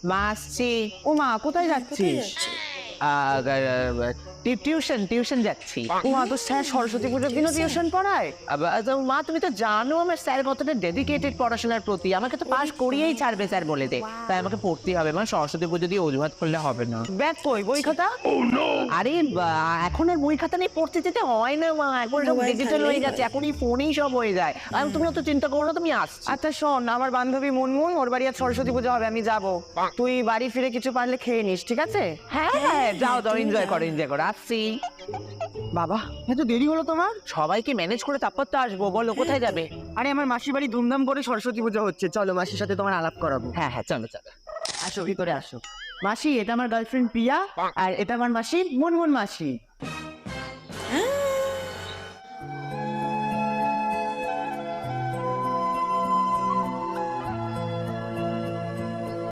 মা আসছি। ও মা, কোথায় যাচ্ছিস? টিউশন যাচ্ছি। ও মা, তো স্যার সরস্বতী পুজোর দিনও টিউশন পড়ায়? মা তুমি তো জানো আমার স্যার কতটা ডেডিকেটেড পড়াশোনার প্রতি, আমাকে তো পাস করিয়েই ছাড়বে স্যার বলে দে, তাই আমাকে পড়তেই হবে। মানে সরস্বতী পুজো দিয়ে অজুহাত করলে হবে না। ব্যাগ কই, বই খাতা? আরে এখন আর বই খাতা নিয়ে পড়তে যেতে হয় না মা, এখন সব মোবাইল ডিজিটাল হয়ে থাকলেই গেছে, হয়। এখন এই ফোনেই সব হয়ে যায়। আর তুমি অত চিন্তা করো না, তুমি আসছি। আচ্ছা শোন, আমার বান্ধবী মুনমুন, ওর বাড়ি আজ সরস্বতী পুজো হবে, আমি যাব। তুই বাড়ি ফিরে কিছু পারলে খেয়ে নিস, ঠিক আছে? হ্যাঁ হ্যাঁ, যাও যাও, তুমি এনজয় যাও। করো এনজয় করো, আসছি। বাবা, এত দেরি হলো তোমার? সবাইকে ম্যানেজ করে তারপর তো আসবো, বলো কোথায় যাবে? আরে আমার মাসির বাড়ি ধুমধাম করে সরস্বতী পুজো হচ্ছে, চলো মাসির সাথে তোমার আলাপ করাবো। হ্যাঁ হ্যাঁ, চলো চলো। আসো, ভিতরে আসো। মাসি, এটা আমার গার্লফ্রেন্ড প্রিয়া, আর এটা আমার মাসি মুনমুন মাসি।